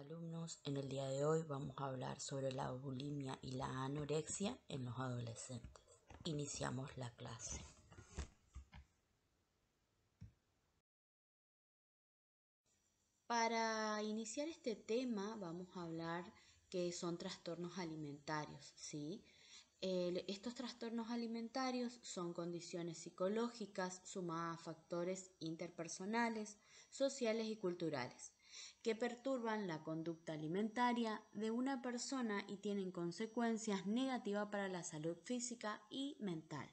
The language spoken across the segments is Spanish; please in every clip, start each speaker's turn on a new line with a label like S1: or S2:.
S1: alumnos, en el día de hoy vamos a hablar sobre la bulimia y la anorexia en los adolescentes. Iniciamos la clase. Para iniciar este tema vamos a hablar que son trastornos alimentarios, ¿sí? Estos trastornos alimentarios son condiciones psicológicas sumadas a factores interpersonales, sociales y culturales que perturban la conducta alimentaria de una persona y tienen consecuencias negativas para la salud física y mental.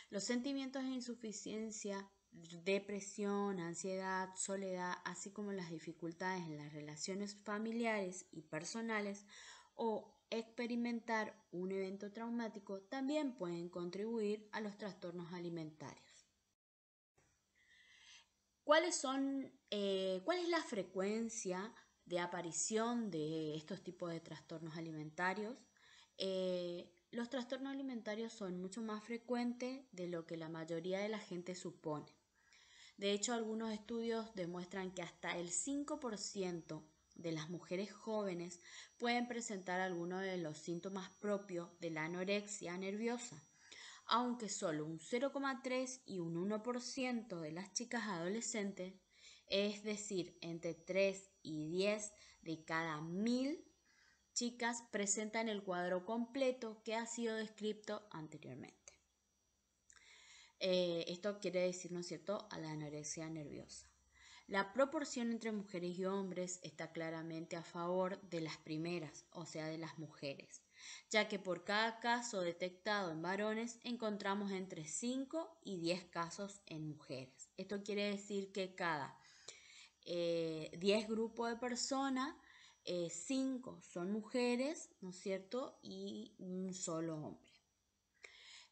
S1: Los sentimientos de insuficiencia, depresión, ansiedad, soledad, así como las dificultades en las relaciones familiares y personales o experimentar un evento traumático también pueden contribuir a los trastornos alimentarios. ¿Cuál es la frecuencia de aparición de estos tipos de trastornos alimentarios? Los trastornos alimentarios son mucho más frecuentes de lo que la mayoría de la gente supone. De hecho, algunos estudios demuestran que hasta el 5% de las mujeres jóvenes pueden presentar algunos de los síntomas propios de la anorexia nerviosa, aunque solo un 0,3 y un 1% de las chicas adolescentes, es decir, entre 3 y 10 de cada 1000 chicas presentan el cuadro completo que ha sido descrito anteriormente. Esto quiere decir, ¿no es cierto?, a la anorexia nerviosa. La proporción entre mujeres y hombres está claramente a favor de las primeras, o sea, de las mujeres, ya que por cada caso detectado en varones encontramos entre 5 y 10 casos en mujeres. Esto quiere decir que cada 10 grupos de personas, 5 son mujeres, ¿no es cierto?, y un solo hombre.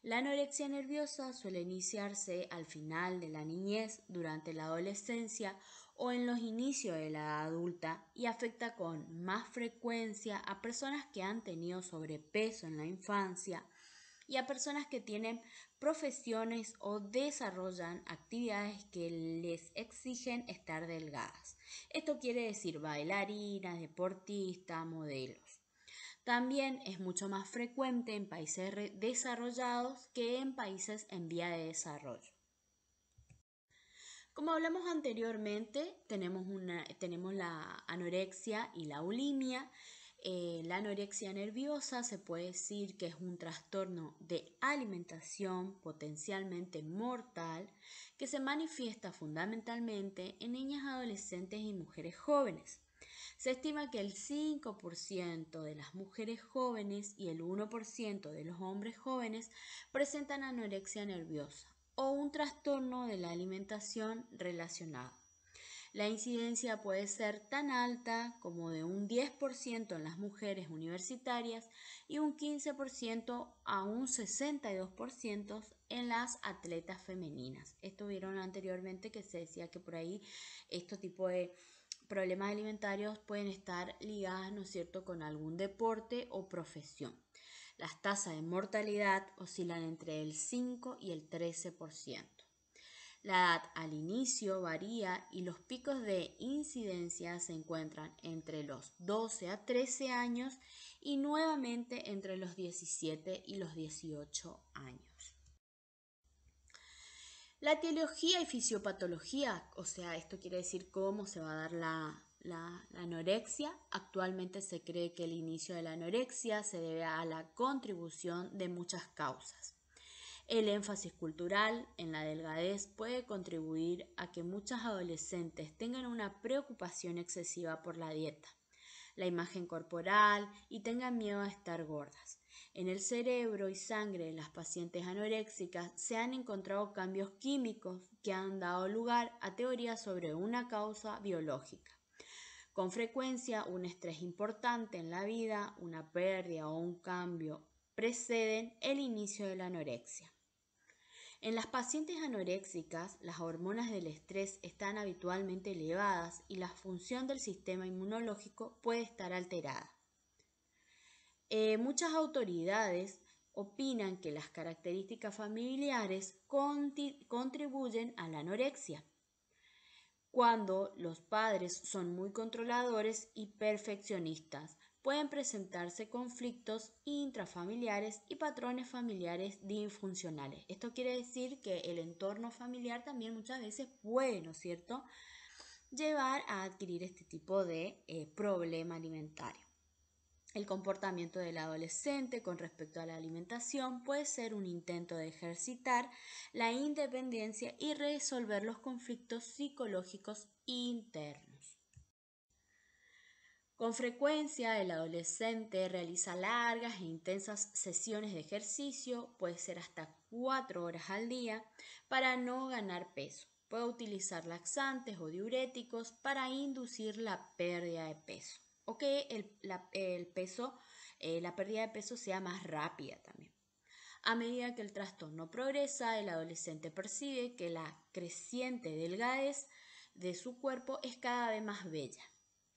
S1: La anorexia nerviosa suele iniciarse al final de la niñez, durante la adolescencia o en los inicios de la edad adulta y afecta con más frecuencia a personas que han tenido sobrepeso en la infancia y a personas que tienen profesiones o desarrollan actividades que les exigen estar delgadas. Esto quiere decir bailarinas, deportistas, modelos. También es mucho más frecuente en países desarrollados que en países en vía de desarrollo. Como hablamos anteriormente, tenemos la anorexia y la bulimia. La anorexia nerviosa se puede decir que es un trastorno de alimentación potencialmente mortal que se manifiesta fundamentalmente en niñas, adolescentes y mujeres jóvenes. Se estima que el 5% de las mujeres jóvenes y el 1% de los hombres jóvenes presentan anorexia nerviosa o un trastorno de la alimentación relacionado. La incidencia puede ser tan alta como de un 10% en las mujeres universitarias y un 15% a un 62% en las atletas femeninas. Esto vieron anteriormente que se decía que por ahí este tipo de problemas alimentarios pueden estar ligadas, ¿no es cierto?, con algún deporte o profesión. Las tasas de mortalidad oscilan entre el 5 y el 13%. La edad al inicio varía y los picos de incidencia se encuentran entre los 12 a 13 años y nuevamente entre los 17 y los 18 años. La etiología y fisiopatología, o sea, esto quiere decir cómo se va a dar la anorexia. Actualmente se cree que el inicio de la anorexia se debe a la contribución de muchas causas. El énfasis cultural en la delgadez puede contribuir a que muchas adolescentes tengan una preocupación excesiva por la dieta, la imagen corporal y tengan miedo a estar gordas. En el cerebro y sangre de las pacientes anoréxicas se han encontrado cambios químicos que han dado lugar a teorías sobre una causa biológica. Con frecuencia, un estrés importante en la vida, una pérdida o un cambio preceden el inicio de la anorexia. En las pacientes anoréxicas, las hormonas del estrés están habitualmente elevadas y la función del sistema inmunológico puede estar alterada. Muchas autoridades opinan que las características familiares contribuyen a la anorexia. Cuando los padres son muy controladores y perfeccionistas, pueden presentarse conflictos intrafamiliares y patrones familiares disfuncionales. Esto quiere decir que el entorno familiar también muchas veces puede, ¿no es cierto?, llevar a adquirir este tipo de problema alimentario. El comportamiento del adolescente con respecto a la alimentación puede ser un intento de ejercitar la independencia y resolver los conflictos psicológicos internos. Con frecuencia, el adolescente realiza largas e intensas sesiones de ejercicio, puede ser hasta 4 horas al día, para no ganar peso. Puede utilizar laxantes o diuréticos para inducir la pérdida de peso o que la pérdida de peso sea más rápida también. A medida que el trastorno progresa, el adolescente percibe que la creciente delgadez de su cuerpo es cada vez más bella.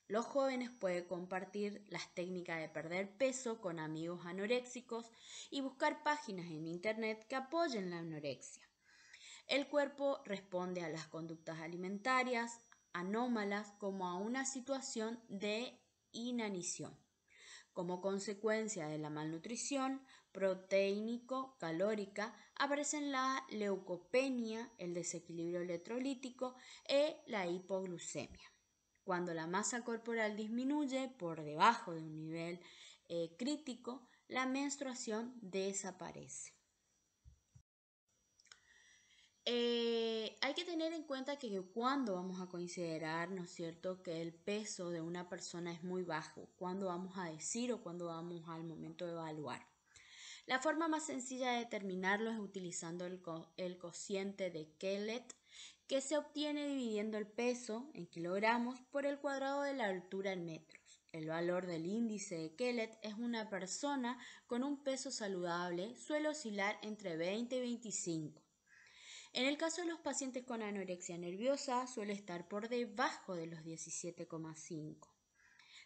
S1: Los jóvenes pueden compartir las técnicas de perder peso con amigos anoréxicos y buscar páginas en internet que apoyen la anorexia. El cuerpo responde a las conductas alimentarias anómalas como a una situación de inanición. Como consecuencia de la malnutrición proteínico-calórica aparecen la leucopenia, el desequilibrio electrolítico y la hipoglucemia. Cuando la masa corporal disminuye por debajo de un nivel crítico, la menstruación desaparece. Hay que tener en cuenta que cuando vamos a considerar, ¿no es cierto?, que el peso de una persona es muy bajo, cuando vamos a decir o cuando vamos al momento de evaluar. La forma más sencilla de determinarlo es utilizando el cociente de Kellett, que se obtiene dividiendo el peso en kilogramos por el cuadrado de la altura en metros. El valor del índice de Kellett es una persona con un peso saludable suele oscilar entre 20 y 25. En el caso de los pacientes con anorexia nerviosa suele estar por debajo de los 17,5,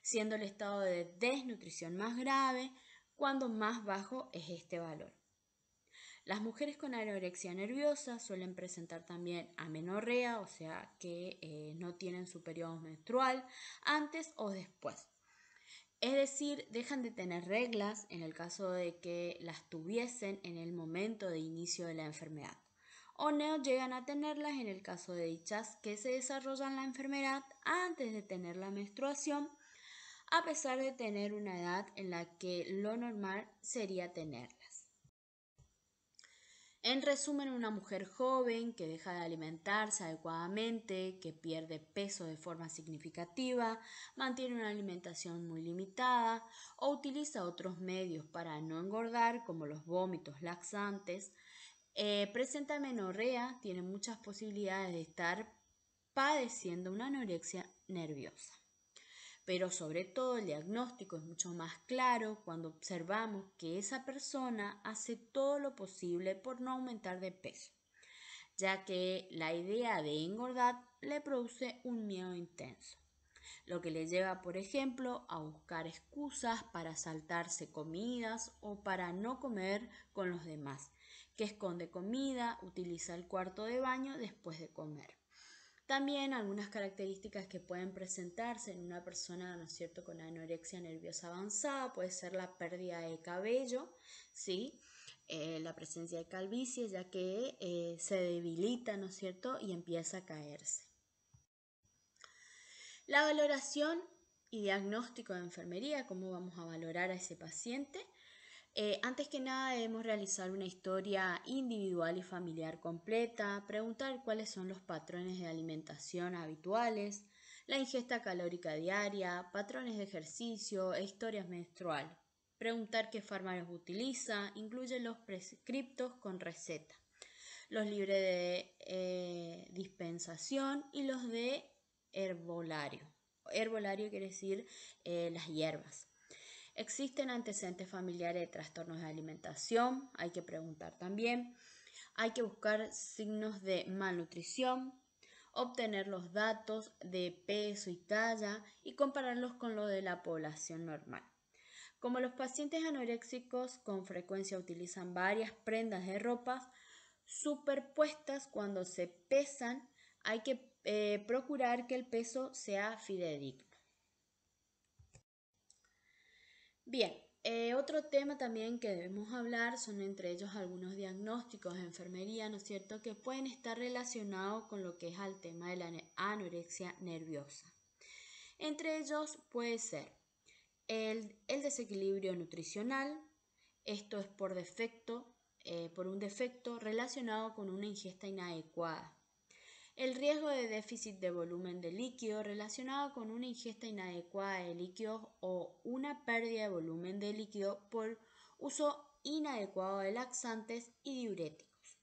S1: siendo el estado de desnutrición más grave cuando más bajo es este valor. Las mujeres con anorexia nerviosa suelen presentar también amenorrea, o sea que no tienen su periodo menstrual antes o después. Es decir, dejan de tener reglas en el caso de que las tuviesen en el momento de inicio de la enfermedad, o no llegan a tenerlas en el caso de dichas que se desarrollan la enfermedad antes de tener la menstruación, a pesar de tener una edad en la que lo normal sería tenerlas. En resumen, una mujer joven que deja de alimentarse adecuadamente, que pierde peso de forma significativa, mantiene una alimentación muy limitada o utiliza otros medios para no engordar, como los vómitos laxantes, presenta amenorrea, tiene muchas posibilidades de estar padeciendo una anorexia nerviosa. Pero sobre todo el diagnóstico es mucho más claro cuando observamos que esa persona hace todo lo posible por no aumentar de peso, ya que la idea de engordar le produce un miedo intenso, lo que le lleva, por ejemplo, a buscar excusas para saltarse comidas o para no comer con los demás, que esconde comida, utiliza el cuarto de baño después de comer. También algunas características que pueden presentarse en una persona, ¿no es cierto?, con anorexia nerviosa avanzada puede ser la pérdida de cabello, ¿sí? La presencia de calvicie, ya que se debilita, ¿no es cierto?, y empieza a caerse. La valoración y diagnóstico de enfermería, cómo vamos a valorar a ese paciente. Antes que nada debemos realizar una historia individual y familiar completa, preguntar cuáles son los patrones de alimentación habituales, la ingesta calórica diaria, patrones de ejercicio e historias menstruales. Preguntar qué fármacos utiliza, incluye los prescriptos con receta, los libres de dispensación y los de herbolario. Herbolario quiere decir las hierbas. ¿Existen antecedentes familiares de trastornos de alimentación? Hay que preguntar también. Hay que buscar signos de malnutrición, obtener los datos de peso y talla y compararlos con lo de la población normal. Como los pacientes anoréxicos con frecuencia utilizan varias prendas de ropa superpuestas cuando se pesan, hay que procurar que el peso sea fidedigno. Bien, otro tema también que debemos hablar son entre ellos algunos diagnósticos de enfermería, ¿no es cierto?, que pueden estar relacionados con lo que es el tema de la anorexia nerviosa. Entre ellos puede ser el desequilibrio nutricional, esto es por un defecto relacionado con una ingesta inadecuada. El riesgo de déficit de volumen de líquido relacionado con una ingesta inadecuada de líquidos o una pérdida de volumen de líquido por uso inadecuado de laxantes y diuréticos.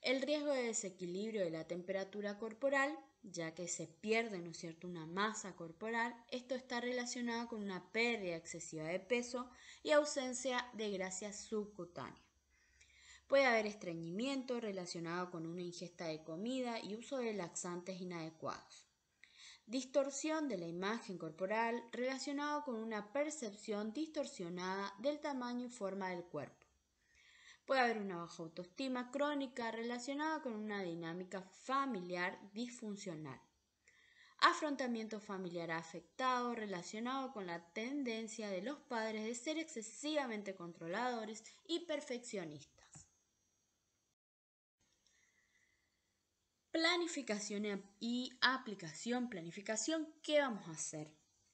S1: El riesgo de desequilibrio de la temperatura corporal, ya que se pierde, ¿no es cierto?, una masa corporal. Esto está relacionado con una pérdida excesiva de peso y ausencia de grasa subcutánea. Puede haber estreñimiento relacionado con una ingesta de comida y uso de laxantes inadecuados. Distorsión de la imagen corporal relacionado con una percepción distorsionada del tamaño y forma del cuerpo. Puede haber una baja autoestima crónica relacionada con una dinámica familiar disfuncional. Afrontamiento familiar afectado relacionado con la tendencia de los padres de ser excesivamente controladores y perfeccionistas. Planificación y aplicación. Planificación, ¿qué vamos a hacer?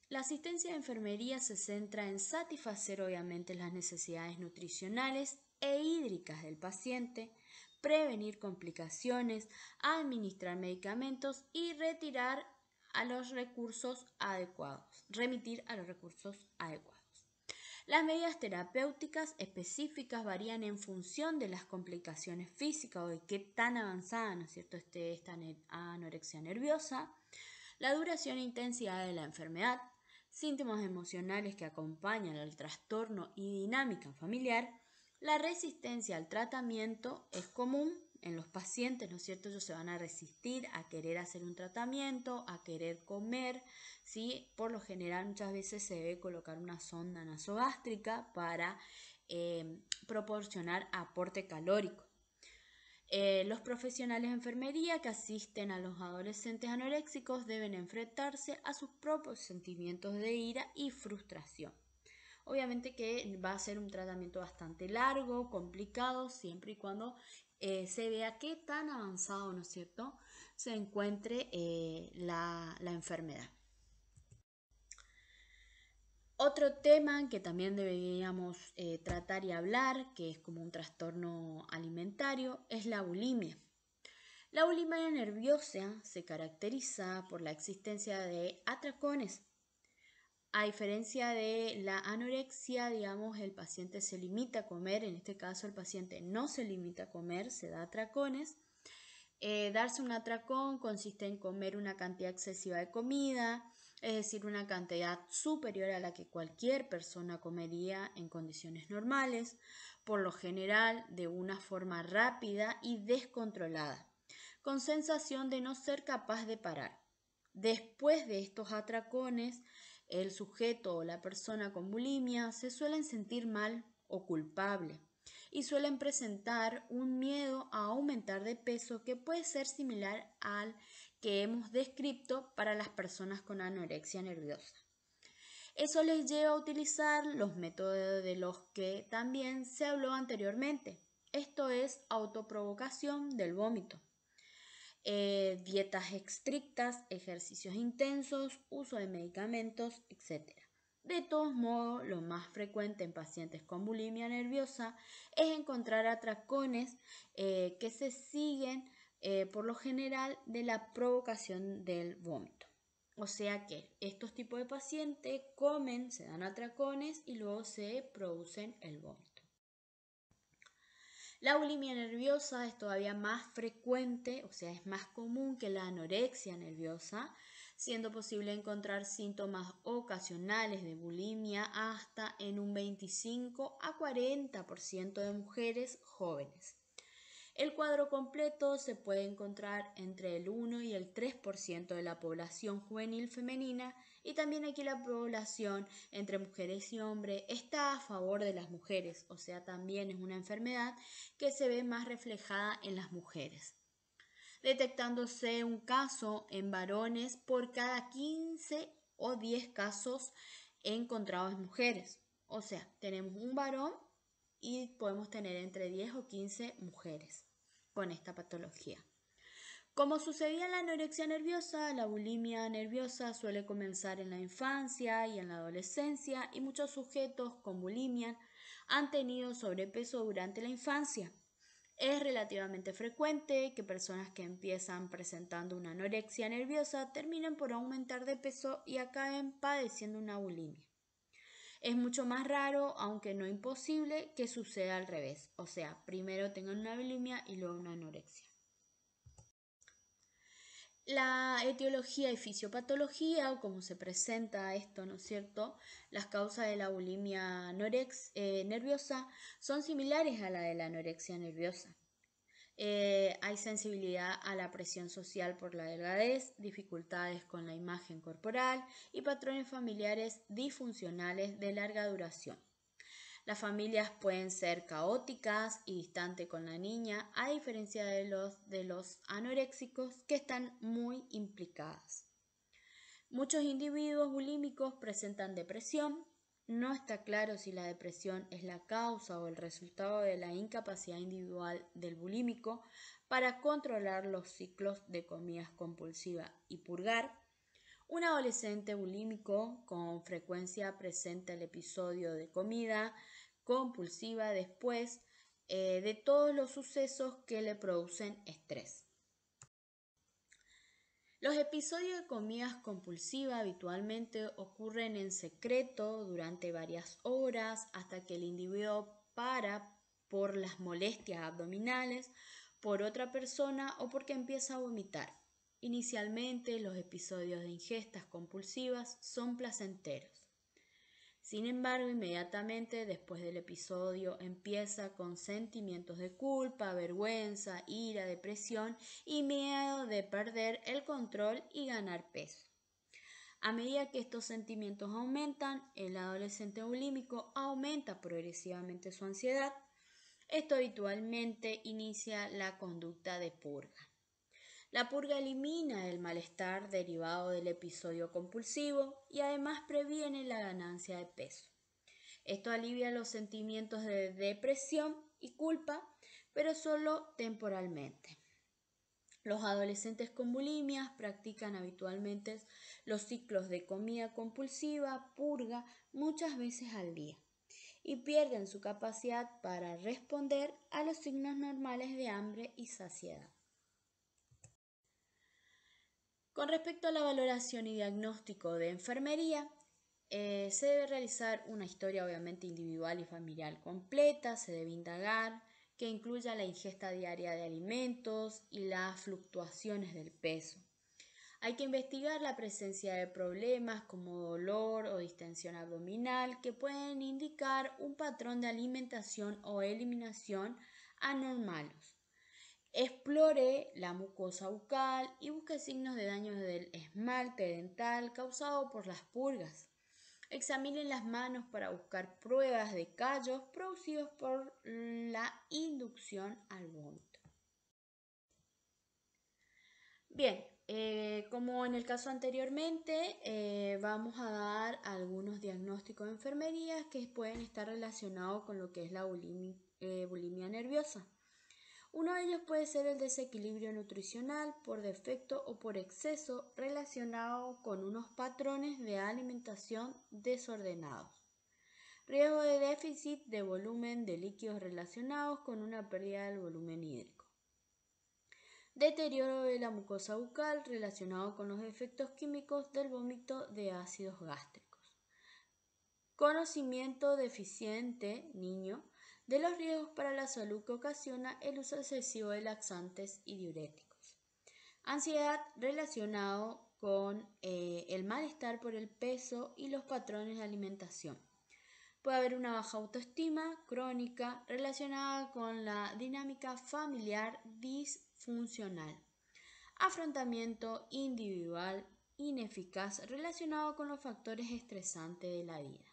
S1: La asistencia de enfermería se centra en satisfacer obviamente las necesidades nutricionales e hídricas del paciente, prevenir complicaciones, administrar medicamentos y remitir a los recursos adecuados. Las medidas terapéuticas específicas varían en función de las complicaciones físicas o de qué tan avanzada, ¿no es cierto?, esté esta anorexia nerviosa, la duración e intensidad de la enfermedad, síntomas emocionales que acompañan al trastorno y dinámica familiar. La resistencia al tratamiento es común en los pacientes, ¿no es cierto? Ellos se van a resistir a querer hacer un tratamiento, a querer comer, ¿sí? Por lo general muchas veces se debe colocar una sonda nasogástrica para proporcionar aporte calórico. Los profesionales de enfermería que asisten a los adolescentes anoréxicos deben enfrentarse a sus propios sentimientos de ira y frustración. Obviamente que va a ser un tratamiento bastante largo, complicado, siempre y cuando se vea qué tan avanzado, ¿no es cierto?, se encuentre la enfermedad. Otro tema que también deberíamos tratar y hablar, que es como un trastorno alimentario, es la bulimia. La bulimia nerviosa se caracteriza por la existencia de atracones. A diferencia de la anorexia, digamos, el paciente se limita a comer, en este caso el paciente no se limita a comer, se da atracones. Darse un atracón consiste en comer una cantidad excesiva de comida, es decir, una cantidad superior a la que cualquier persona comería en condiciones normales, por lo general de una forma rápida y descontrolada, con sensación de no ser capaz de parar. Después de estos atracones, el sujeto o la persona con bulimia se suelen sentir mal o culpable y suelen presentar un miedo a aumentar de peso que puede ser similar al que hemos descrito para las personas con anorexia nerviosa. Eso les lleva a utilizar los métodos de los que también se habló anteriormente. Esto es autoprovocación del vómito. Dietas estrictas, ejercicios intensos, uso de medicamentos, etc. De todos modos, lo más frecuente en pacientes con bulimia nerviosa es encontrar atracones que se siguen por lo general de la provocación del vómito. O sea que estos tipos de pacientes comen, se dan atracones y luego se producen el vómito. La bulimia nerviosa es todavía más frecuente, o sea, es más común que la anorexia nerviosa, siendo posible encontrar síntomas ocasionales de bulimia hasta en un 25 a 40% de mujeres jóvenes. El cuadro completo se puede encontrar entre el 1 y el 3% de la población juvenil femenina, y también aquí la población entre mujeres y hombres está a favor de las mujeres, o sea, también es una enfermedad que se ve más reflejada en las mujeres. detectándose un caso en varones por cada 15 o 10 casos encontrados en mujeres. O sea, tenemos un varón y podemos tener entre 10 o 15 mujeres con esta patología. Como sucedía en la anorexia nerviosa, la bulimia nerviosa suele comenzar en la infancia y en la adolescencia, y muchos sujetos con bulimia han tenido sobrepeso durante la infancia. Es relativamente frecuente que personas que empiezan presentando una anorexia nerviosa terminen por aumentar de peso y acaben padeciendo una bulimia. Es mucho más raro, aunque no imposible, que suceda al revés, o sea, primero tengan una bulimia y luego una anorexia. La etiología y fisiopatología, o como se presenta esto, ¿no es cierto? Las causas de la bulimia nerviosa son similares a la de la anorexia nerviosa. Hay sensibilidad a la presión social por la delgadez, dificultades con la imagen corporal y patrones familiares disfuncionales de larga duración. Las familias pueden ser caóticas y distantes con la niña, a diferencia de los anoréxicos que están muy implicadas. Muchos individuos bulímicos presentan depresión. No está claro si la depresión es la causa o el resultado de la incapacidad individual del bulímico para controlar los ciclos de comidas compulsiva y purgar. Un adolescente bulímico con frecuencia presenta el episodio de comida compulsiva después de todos los sucesos que le producen estrés. Los episodios de comidas compulsivas habitualmente ocurren en secreto durante varias horas hasta que el individuo para por las molestias abdominales, por otra persona o porque empieza a vomitar. Inicialmente, los episodios de ingestas compulsivas son placenteros. Sin embargo, inmediatamente después del episodio empieza con sentimientos de culpa, vergüenza, ira, depresión y miedo de perder el control y ganar peso. A medida que estos sentimientos aumentan, el adolescente bulímico aumenta progresivamente su ansiedad. Esto habitualmente inicia la conducta de purga. La purga elimina el malestar derivado del episodio compulsivo y además previene la ganancia de peso. Esto alivia los sentimientos de depresión y culpa, pero solo temporalmente. Los adolescentes con bulimias practican habitualmente los ciclos de comida compulsiva, purga, muchas veces al día, y pierden su capacidad para responder a los signos normales de hambre y saciedad. Con respecto a la valoración y diagnóstico de enfermería, se debe realizar una historia obviamente individual y familiar completa, se debe indagar que incluya la ingesta diaria de alimentos y las fluctuaciones del peso. Hay que investigar la presencia de problemas como dolor o distensión abdominal que pueden indicar un patrón de alimentación o eliminación anormalos. Explore la mucosa bucal y busque signos de daño del esmalte dental causado por las purgas. Examine las manos para buscar pruebas de callos producidos por la inducción al vómito. Bien, como en el caso anteriormente, vamos a dar algunos diagnósticos de enfermería que pueden estar relacionados con lo que es la bulimia nerviosa. Uno de ellos puede ser el desequilibrio nutricional por defecto o por exceso relacionado con unos patrones de alimentación desordenados. Riesgo de déficit de volumen de líquidos relacionados con una pérdida del volumen hídrico. Deterioro de la mucosa bucal relacionado con los efectos químicos del vómito de ácidos gástricos. Conocimiento deficiente, niño, de los riesgos para la salud que ocasiona el uso excesivo de laxantes y diuréticos. Ansiedad relacionado con el malestar por el peso y los patrones de alimentación. Puede haber una baja autoestima crónica relacionada con la dinámica familiar disfuncional. Afrontamiento individual ineficaz relacionado con los factores estresantes de la vida.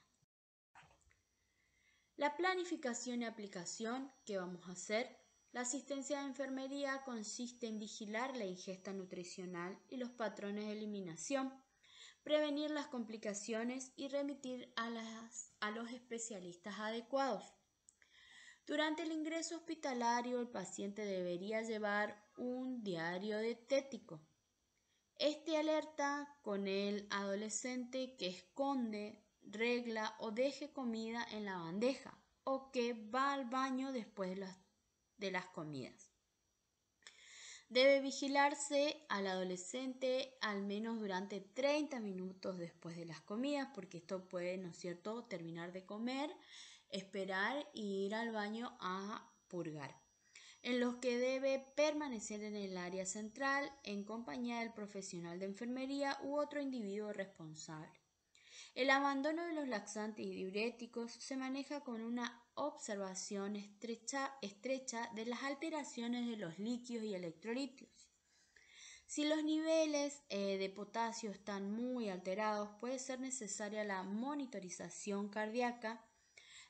S1: La planificación y aplicación que vamos a hacer La asistencia de enfermería consiste en vigilar la ingesta nutricional y los patrones de eliminación, prevenir las complicaciones y remitir a los especialistas adecuados. Durante el ingreso hospitalario, el paciente debería llevar un diario dietético. Este alerta con el adolescente que esconde, regla o deje comida en la bandeja o que va al baño después de las comidas. Debe vigilarse al adolescente al menos durante 30 minutos después de las comidas, porque esto puede, ¿no es cierto?, terminar de comer, esperar e ir al baño a purgar, en los que debe permanecer en el área central en compañía del profesional de enfermería u otro individuo responsable. El abandono de los laxantes y diuréticos se maneja con una observación estrecha de las alteraciones de los líquidos y electrolitos. Si los niveles de potasio están muy alterados, puede ser necesaria la monitorización cardíaca,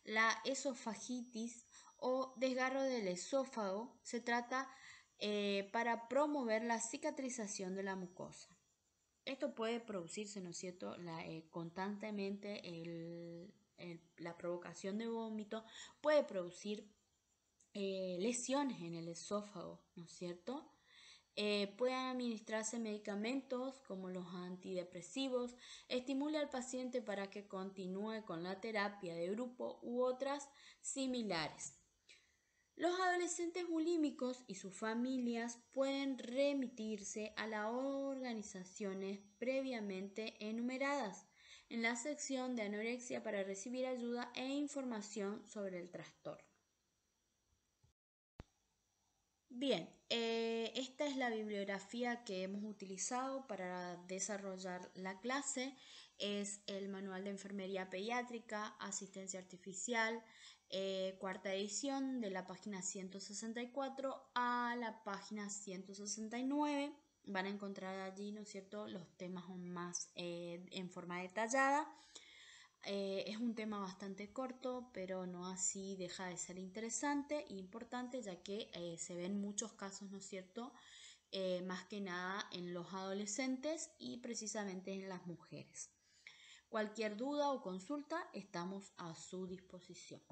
S1: la esofagitis o desgarro del esófago. Se trata para promover la cicatrización de la mucosa. Esto puede producirse, ¿no es cierto?, constantemente la provocación de vómito puede producir lesiones en el esófago, ¿no es cierto? Pueden administrarse medicamentos como los antidepresivos, estimula al paciente para que continúe con la terapia de grupo u otras similares. Los adolescentes bulímicos y sus familias pueden remitirse a las organizaciones previamente enumeradas en la sección de anorexia para recibir ayuda e información sobre el trastorno. Bien, esta es la bibliografía que hemos utilizado para desarrollar la clase. Es el Manual de Enfermería Pediátrica, Asistencia Artificial, cuarta edición, de la página 164 a la página 169. Van a encontrar allí, ¿no es cierto?, los temas más en forma detallada. Es un tema bastante corto, pero no así deja de ser interesante e importante, ya que se ven muchos casos, ¿no es cierto?, más que nada en los adolescentes y precisamente en las mujeres. Cualquier duda o consulta, estamos a su disposición.